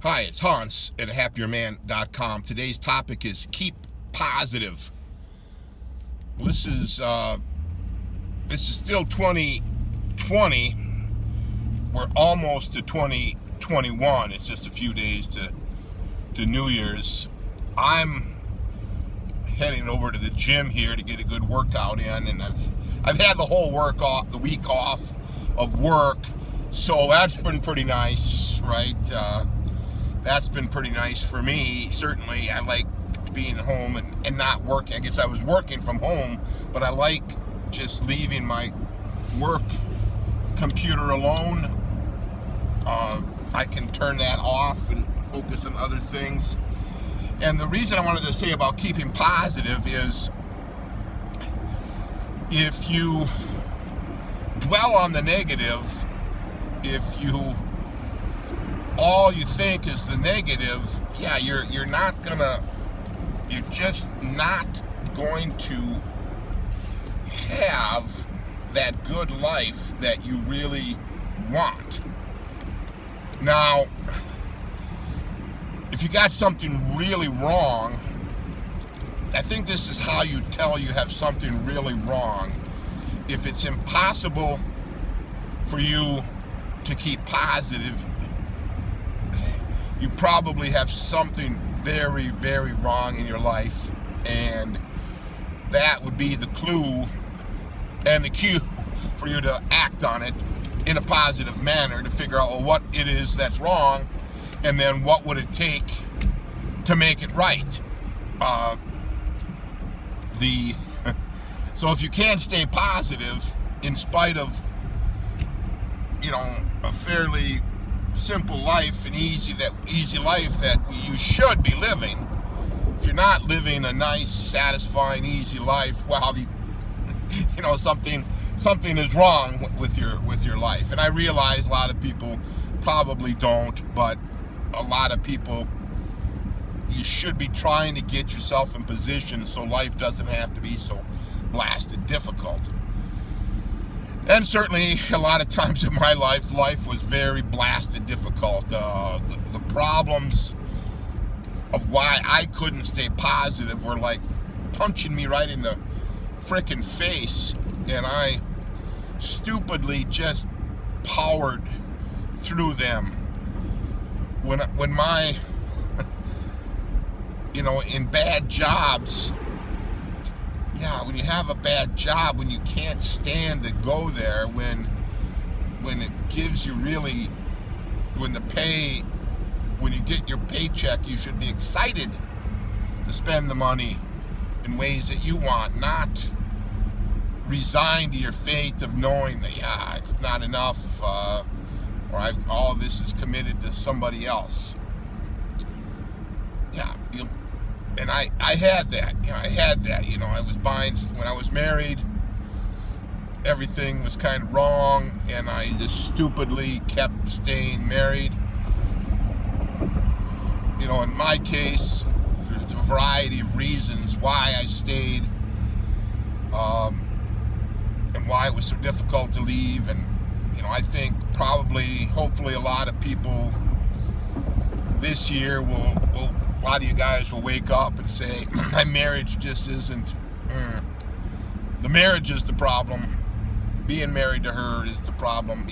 Hi, it's Hans at happierman.com. Today's topic is keep positive. This is still 2020. We're almost to 2021. It's just a few days to New Year's. I'm heading over to the gym here to get a good workout in, and I've had the whole the week off of work, so that's been pretty nice, right? That's been pretty nice for me. Certainly, I like being home and not working. I guess I was working from home, but I like just leaving my work computer alone. I can turn that off and focus on other things. And the reason I wanted to say about keeping positive is if you dwell on the negative, if you all you think is the negative, yeah, you're just not going to have that good life that you really want. Now, if you got something really wrong, I think this is how you tell you have something really wrong. If it's impossible for you to keep positive, you probably have something very, very wrong in your life, and that would be the clue and the cue for you to act on it in a positive manner to figure out, well, what it is that's wrong, and then what would it take to make it right. So if you can't stay positive in spite of, a fairly simple life, an easy life that you should be living, if you're not living a nice, satisfying, easy life, well, something is wrong with your life. And I realize a lot of people probably don't, but a lot of people, you should be trying to get yourself in position so life doesn't have to be so blasted difficult. And certainly, a lot of times in my life was very blasted difficult. The problems of why I couldn't stay positive were like punching me right in the frickin' face, and I stupidly just powered through them. When my, in bad jobs, when you have a bad job, when you can't stand to go there, when it gives you really, when you get your paycheck, you should be excited to spend the money in ways that you want, not resigned to your fate of knowing that, it's not enough, or all of this is committed to somebody else. And I had that. I was buying, when I was married, everything was kind of wrong, and I just stupidly kept staying married. In my case, there's a variety of reasons why I stayed, and why it was so difficult to leave. And, I think hopefully a lot of people this year a lot of you guys will wake up and say, my marriage just isn't, the marriage is the problem. Being married to her is the problem.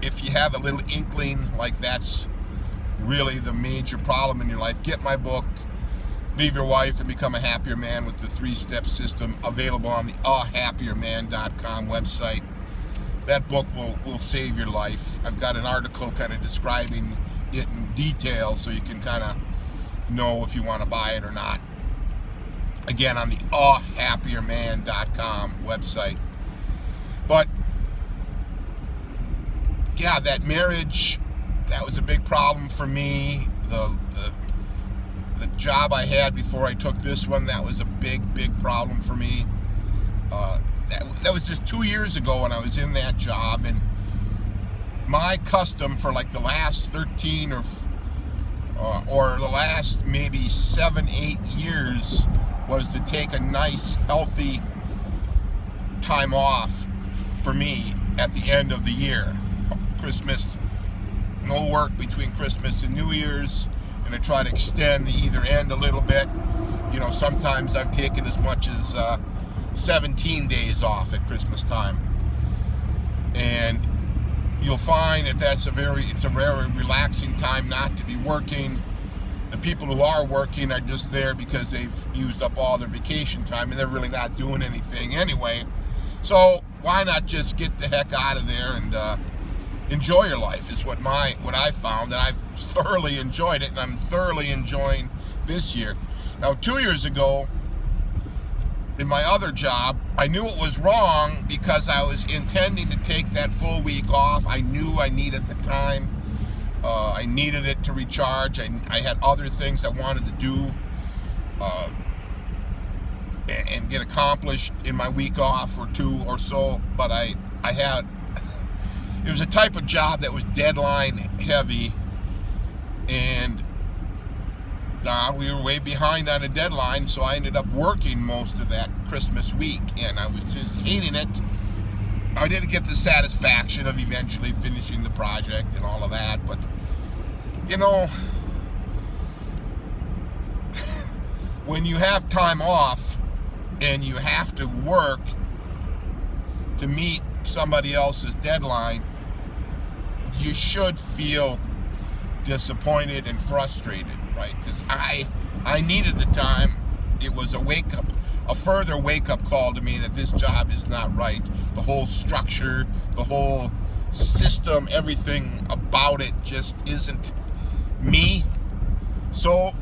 If you have a little inkling like that's really the major problem in your life, get my book, Leave Your Wife and Become a Happier Man with the 3-step system, available on the ahappierman.com website. That book will save your life. I've got an article kind of describing it in detail so you can kind of know if you want to buy it or not. Again, on the ahappierman.com website. But that marriage, that was a big problem for me. The job I had before I took this one, that was a big problem for me. That was just 2 years ago when I was in that job, and my custom for like the last 13 or the last maybe 7-8 years was to take a nice healthy time off for me at the end of the year, Christmas, no work between Christmas and New Year's, and I try to extend the either end a little bit. You know, sometimes I've taken as much as 17 days off at Christmas time, and you'll find that it's a very relaxing time not to be working. The people who are working are just there because they've used up all their vacation time and they're really not doing anything anyway. So why not just get the heck out of there and enjoy your life is what I found, and I've thoroughly enjoyed it, and I'm thoroughly enjoying this year. Now, 2 years ago, in my other job, I knew it was wrong because I was intending to take that full week off. I knew I needed the time. I needed it to recharge. I had other things I wanted to do and get accomplished in my week off or two or so, but it was a type of job that was deadline heavy, and we were way behind on a deadline, so I ended up working most of that Christmas week, and I was just hating it. I didn't get the satisfaction of eventually finishing the project and all of that, but you know, when you have time off and you have to work to meet somebody else's deadline, you should feel disappointed and frustrated, right? Because I needed the time. It was a further wake-up call to me that this job is not right. The whole structure, the whole system, everything about it just isn't me. So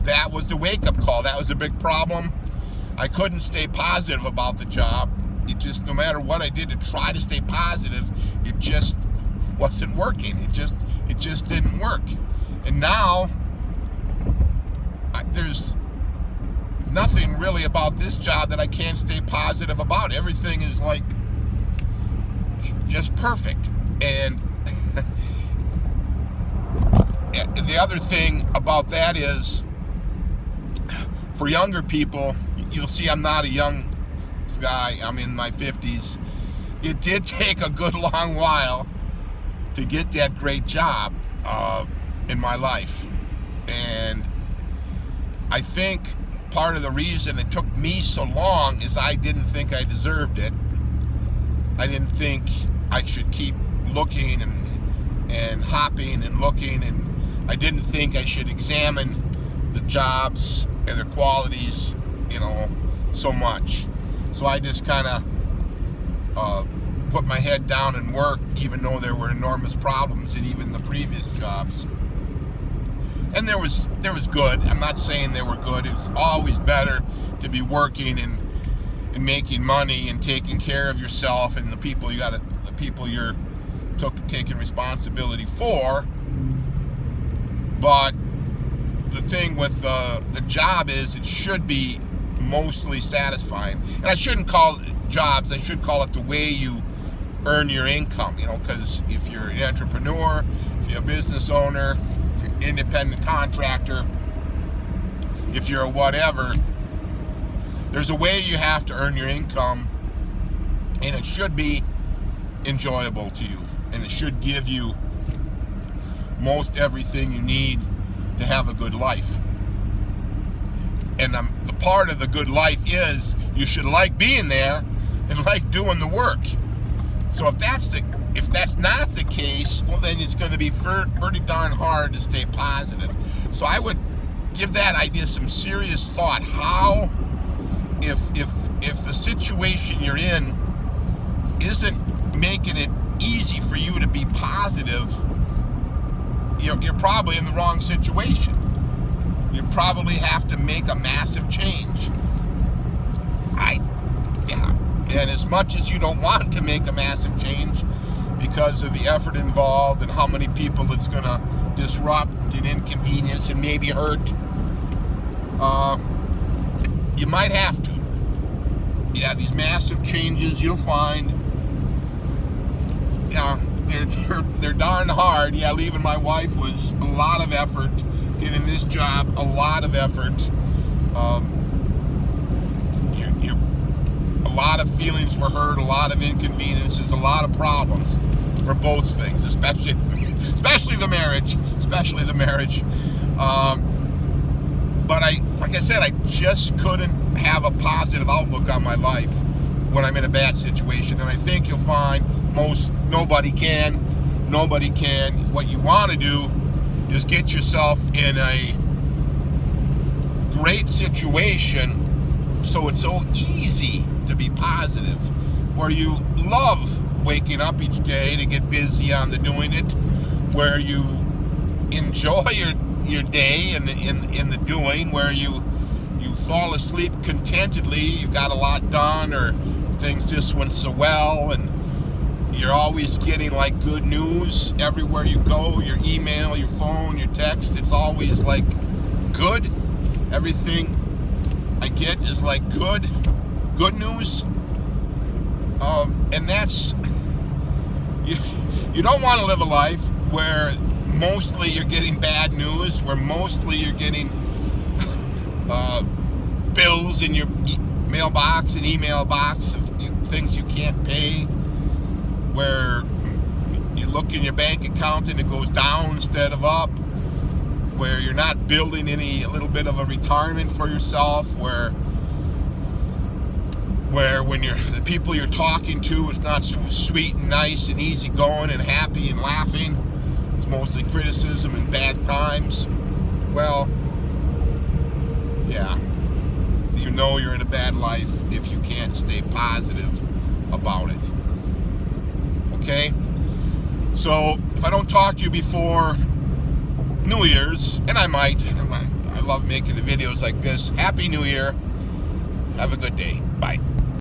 that was the wake-up call. That was a big problem. I couldn't stay positive about the job. It just, no matter what I did to try to stay positive, it just wasn't working. It just didn't work. And now there's nothing really about this job that I can't stay positive about. Everything is like just perfect. And the other thing about that is, for younger people, you'll see I'm not a young guy. I'm in my 50s. It did take a good long while to get that great job in my life. And I think part of the reason it took me so long is I didn't think I deserved it. I didn't think I should keep looking and hopping and looking, and I didn't think I should examine the jobs and their qualities, so much. So I just kind of put my head down and worked, even though there were enormous problems in even the previous jobs. And there was good. I'm not saying they were good. It's always better to be working and making money and taking care of yourself and the people you're taking responsibility for. But the thing with the job is it should be mostly satisfying. And I shouldn't call it jobs. I should call it the way you earn your income, because if you're an entrepreneur, if you're a business owner, if you're an independent contractor, if you're a whatever, there's a way you have to earn your income, and it should be enjoyable to you, and it should give you most everything you need to have a good life. And the part of the good life is you should like being there and like doing the work. So if that's not the case, well, then it's going to be pretty darn hard to stay positive. So I would give that idea some serious thought. How, if the situation you're in isn't making it easy for you to be positive, you're probably in the wrong situation. You probably have to make a massive change. And as much as you don't want to make a massive change because of the effort involved and how many people it's going to disrupt and inconvenience and maybe hurt, you might have to. Yeah, these massive changes you'll find, they're darn hard. Yeah, leaving my wife was a lot of effort. Getting this job, a lot of effort. A lot of feelings were hurt, a lot of inconveniences, a lot of problems. for both things, especially the marriage. But like I said, I just couldn't have a positive outlook on my life when I'm in a bad situation. And I think you'll find nobody can. What you want to do is get yourself in a great situation so it's so easy to be positive, where you love waking up each day to get busy on the doing it, where you enjoy your day in the doing, where you fall asleep contentedly, you got a lot done, or things just went so well, and you're always getting like good news everywhere you go, your email, your phone, your text, it's always like good. Everything I get is like good news. And that's, you don't want to live a life where mostly you're getting bad news, where mostly you're getting bills in your mailbox and email box of things you can't pay, where you look in your bank account and it goes down instead of up, where you're not building a little bit of a retirement for yourself, where when the people you're talking to, it's not sweet and nice and easy going and happy and laughing. It's mostly criticism and bad times. Well, yeah, you know you're in a bad life if you can't stay positive about it. Okay? So, if I don't talk to you before New Year's, and I might, I love making the videos like this. Happy New Year. Have a good day. Bye.